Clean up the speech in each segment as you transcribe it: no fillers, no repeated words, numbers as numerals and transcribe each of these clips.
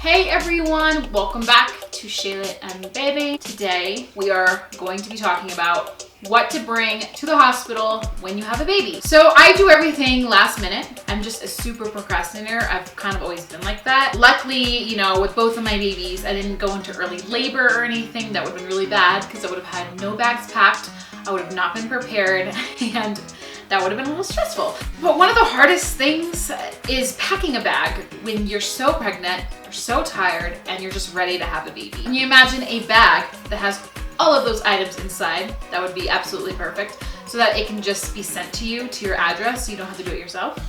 Hey everyone, welcome back to Shayla and Baby. Today we are going to be talking about what to bring to the hospital when you have a baby. So I do everything last minute. I'm just a super procrastinator. I've kind of always been like that. Luckily, you know, with both of my babies, I didn't go into early labor or anything. That would have been really bad because I would have had no bags packed. I would have not been prepared and that would have been a little stressful. But one of the hardest things is packing a bag when you're so pregnant, you're so tired, and you're just ready to have a baby. Can you imagine a bag that has all of those items inside? That would be absolutely perfect, so that it can just be sent to you to your address so you don't have to do it yourself.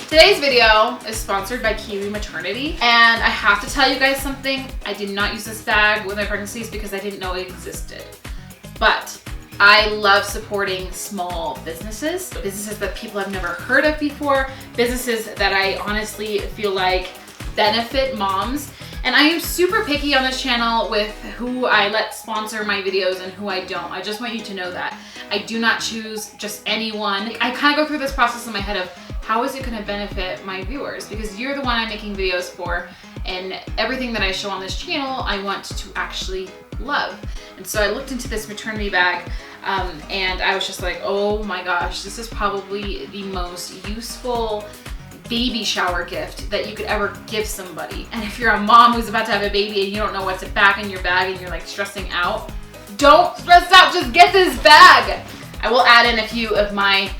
Today's video is sponsored by Kiwi Maternity, and I have to tell you guys something. I did not use this bag with my pregnancies because I didn't know it existed. But I love supporting small businesses that people have never heard of before, businesses that I honestly feel like benefit moms. And I am super picky on this channel with who I let sponsor my videos and who I don't. I just want you to know that. I do not choose just anyone. I kind of go through this process in my head of how is it going to benefit my viewers? Because you're the one I'm making videos for, and everything that I show on this channel, I want to actually love. And so I looked into this maternity bag and I was just like, oh my gosh, this is probably the most useful baby shower gift that you could ever give somebody. And if you're a mom who's about to have a baby and you don't know what to pack in your bag and you're like stressing out, don't stress out, just get this bag. I will add in a few of my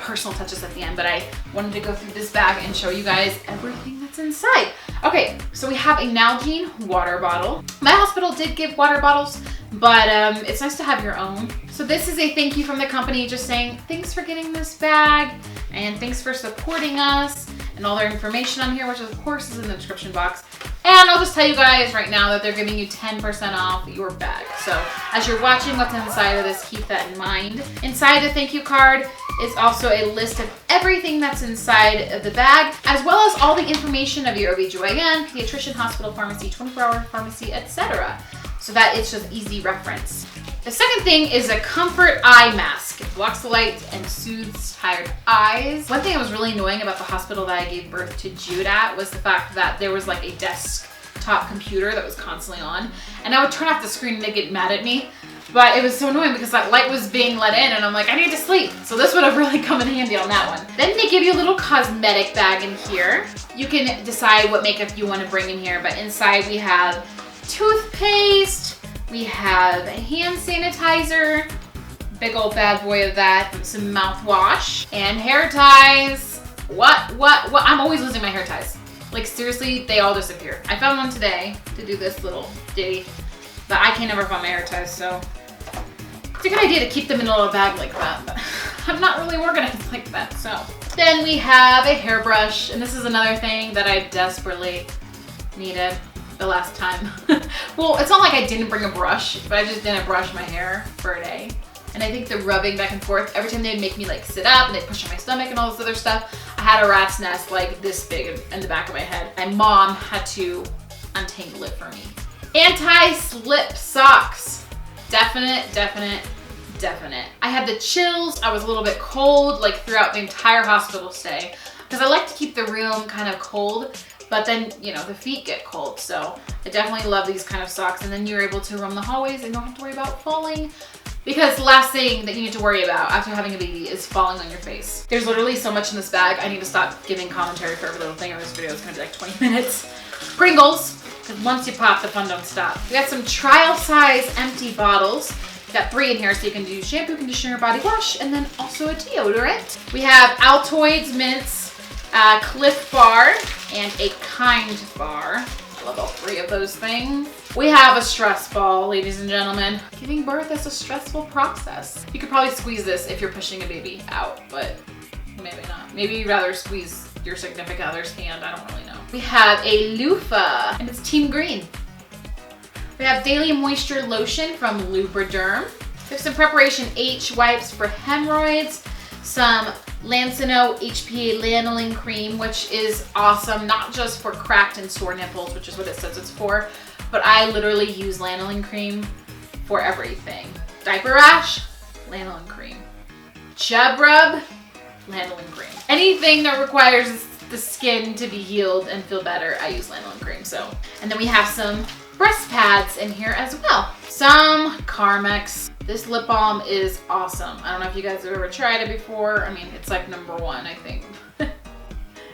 personal touches at the end, but I wanted to go through this bag and show you guys everything that's inside. Okay, so we have a Nalgene water bottle. My hospital did give water bottles, but it's nice to have your own. So this is a thank you from the company, just saying thanks for getting this bag and thanks for supporting us, and all their information on here, which of course is in the description box. And I'll just tell you guys right now that they're giving you 10% off your bag. So as you're watching what's inside of this, keep that in mind. Inside the thank you card is also a list of everything that's inside of the bag, as well as all the information of your OBGYN, pediatrician, hospital, pharmacy, 24-hour pharmacy, etc. So that it's just easy reference. The second thing is a comfort eye mask. It blocks the light and soothes tired eyes. One thing that was really annoying about the hospital that I gave birth to Jude at was the fact that there was like a desktop computer that was constantly on, and I would turn off the screen and they'd get mad at me. But it was so annoying because that light was being let in and I'm like, I need to sleep. So this would have really come in handy on that one. Then they give you a little cosmetic bag in here. You can decide what makeup you want to bring in here, but inside we have toothpaste, we have a hand sanitizer, big old bad boy of that, some mouthwash, and hair ties. What? I'm always losing my hair ties. Like seriously, they all disappear. I found one today to do this little ditty, but I can't ever find my hair ties, so it's a good idea to keep them in a little bag like that, but I'm not really organized like that, so. Then we have a hairbrush, and this is another thing that I desperately needed the last time. Well, it's not like I didn't bring a brush, but I just didn't brush my hair for a day. And I think the rubbing back and forth, every time they'd make me like sit up and they'd push on my stomach and all this other stuff, I had a rat's nest like this big in the back of my head. My mom had to untangle it for me. Anti-slip socks. Definite. I had the chills. I was a little bit cold like throughout the entire hospital stay because I like to keep the room kind of cold, but then, you know, the feet get cold. So I definitely love these kind of socks. And then you're able to roam the hallways and you don't have to worry about falling, because the last thing that you need to worry about after having a baby is falling on your face. There's literally so much in this bag. I need to stop giving commentary for every little thing in this video. It's gonna be like 20 minutes. Pringles, because once you pop, the fun don't stop. We got some trial size empty bottles. We got 3 in here, so you can do shampoo, conditioner, body wash, and then also a deodorant. We have Altoids mints, Cliff Bar, and a Kind Bar. I love all 3 of those things. We have a stress ball, ladies and gentlemen. Giving birth is a stressful process. You could probably squeeze this if you're pushing a baby out, but maybe not. Maybe you'd rather squeeze your significant other's hand, I don't really know. We have a loofah, and it's team green. We have Daily Moisture Lotion from Lubriderm. We have some Preparation H wipes for hemorrhoids, some Lancino HPA lanolin cream, which is awesome, not just for cracked and sore nipples, which is what it says it's for, but I literally use lanolin cream for everything. Diaper rash, lanolin cream. Chub rub, lanolin cream. Anything that requires the skin to be healed and feel better, I use lanolin cream. So, and then we have some breast pads in here as well. Some Carmex. This lip balm is awesome. I don't know if you guys have ever tried it before. I mean, it's like #1, I think.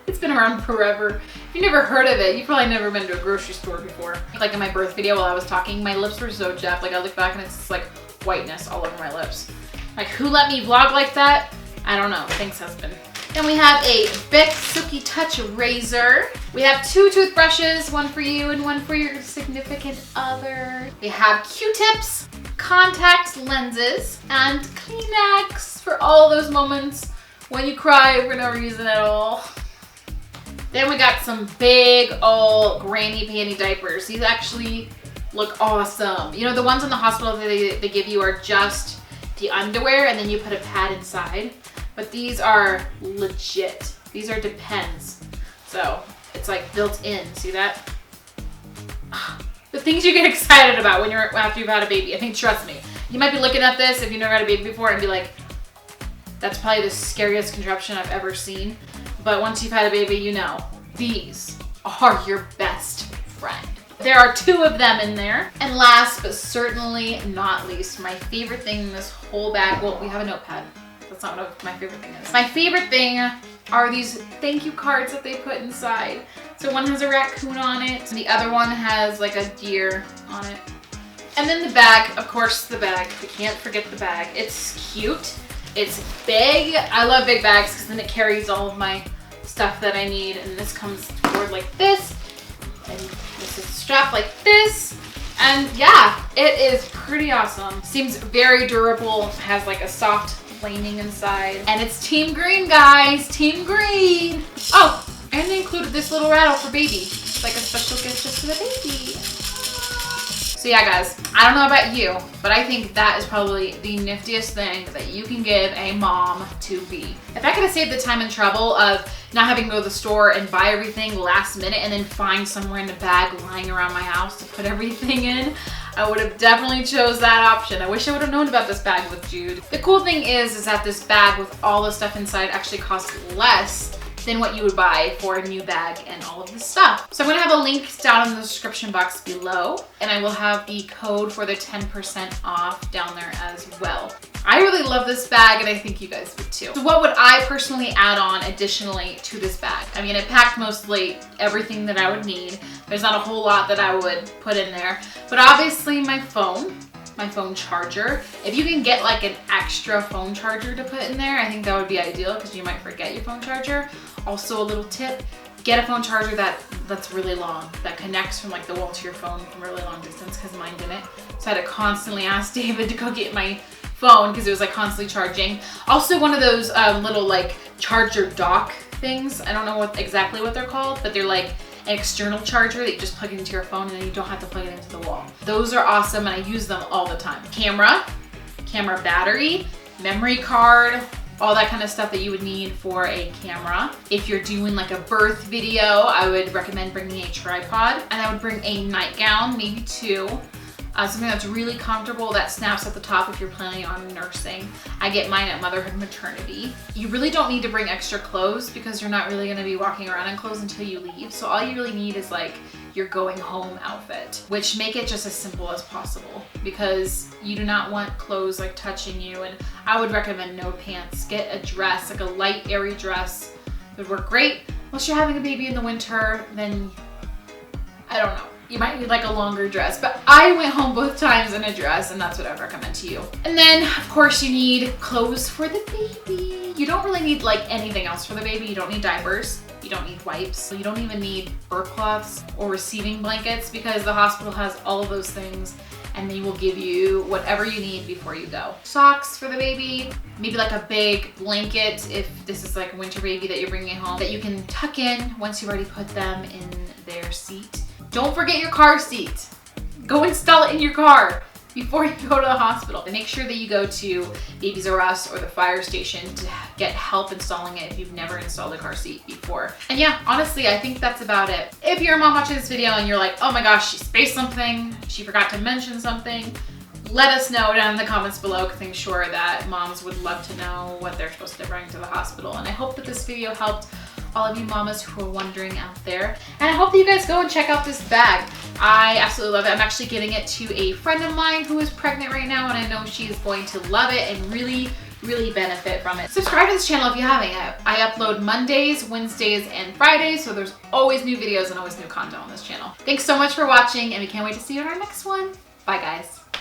It's been around forever. If you've never heard of it, you've probably never been to a grocery store before. Like in my birth video while I was talking, my lips were so chapped. Like I look back and it's just like whiteness all over my lips. Like who let me vlog like that? I don't know. Thanks, husband. Then we have a Bic Silky Touch razor. We have 2 toothbrushes, one for you and one for your significant other. We have Q-tips, contact lenses, and Kleenex for all those moments when you cry for no reason at all. Then we got some big old granny panty diapers. These actually look awesome. You know, the ones in the hospital that they give you are just the underwear and then you put a pad inside. But these are legit. These are Depends. So it's like built in. See that? The things you get excited about when after you've had a baby. I think, trust me. You might be looking at this if you've never had a baby before and be like, that's probably the scariest contraption I've ever seen. But once you've had a baby, you know, these are your best friend. There are 2 of them in there. And last but certainly not least, my favorite thing in this whole bag, well, we have a notepad. That's not what my favorite thing is. My favorite thing are these thank you cards that they put inside. So one has a raccoon on it, and the other one has like a deer on it. And then the bag, of course the bag, we can't forget the bag. It's cute. It's big. I love big bags because then it carries all of my stuff that I need. And this comes forward like this. And this is strapped like this. And yeah, it is pretty awesome. Seems very durable. Has like a soft lining inside. And it's Team Green, guys. Team Green. Oh, and they included this little rattle for baby. It's like a special gift just for the baby. So yeah, guys, I don't know about you, but I think that is probably the niftiest thing that you can give a mom to be. If I could have saved the time and trouble of not having to go to the store and buy everything last minute and then find somewhere in the bag lying around my house to put everything in, I would have definitely chose that option. I wish I would have known about this bag with Jude. The cool thing is that this bag with all the stuff inside actually costs less than what you would buy for a new bag and all of this stuff. So I'm gonna have a link down in the description box below, and I will have the code for the 10% off down there as well. I really love this bag and I think you guys would too. So what would I personally add on additionally to this bag? I mean, it packed mostly everything that I would need. There's not a whole lot that I would put in there, but obviously my phone charger. If you can get like an extra phone charger to put in there, I think that would be ideal because you might forget your phone charger. Also a little tip, get a phone charger that's really long, that connects from like the wall to your phone from a really long distance, because mine didn't. So I had to constantly ask David to go get my phone because it was like constantly charging. Also one of those little like charger dock things. I don't know exactly what they're called, but they're like an external charger that you just plug into your phone and then you don't have to plug it into the wall. Those are awesome and I use them all the time. Camera battery, memory card, all that kind of stuff that you would need for a camera. If you're doing like a birth video, I would recommend bringing a tripod, and I would bring a nightgown, maybe 2. Something that's really comfortable that snaps at the top if you're planning on nursing. I get mine at Motherhood Maternity. You really don't need to bring extra clothes because you're not really gonna be walking around in clothes until you leave. So all you really need is like your going home outfit, which make it just as simple as possible because you do not want clothes like touching you. And I would recommend no pants. Get a dress, like a light, airy dress. It would work great. Unless you're having a baby in the winter, then I don't know. You might need like a longer dress, but I went home both times in a dress and that's what I would recommend to you. And then of course you need clothes for the baby. You don't really need like anything else for the baby. You don't need diapers. You don't need wipes. You don't even need birth cloths or receiving blankets because the hospital has all of those things and they will give you whatever you need before you go. Socks for the baby, maybe like a big blanket if this is like a winter baby that you're bringing home that you can tuck in once you've already put them in their seat. Don't forget your car seat. Go install it in your car. before you go to the hospital. And make sure that you go to Babies R Us or the fire station to get help installing it if you've never installed a car seat before. And yeah, honestly, I think that's about it. If you're a mom watching this video and you're like, oh my gosh, she spaced something, she forgot to mention something, let us know down in the comments below, because I'm sure that moms would love to know what they're supposed to bring to the hospital. And I hope that this video helped all of you mamas who are wondering out there. And I hope that you guys go and check out this bag. I absolutely love it. I'm actually giving it to a friend of mine who is pregnant right now, and I know she's going to love it and really benefit from it. Subscribe to this channel if you haven't yet. I upload Mondays, Wednesdays, and Fridays, so there's always new videos and always new content on this channel. Thanks so much for watching, and we can't wait to see you in our next one. Bye guys.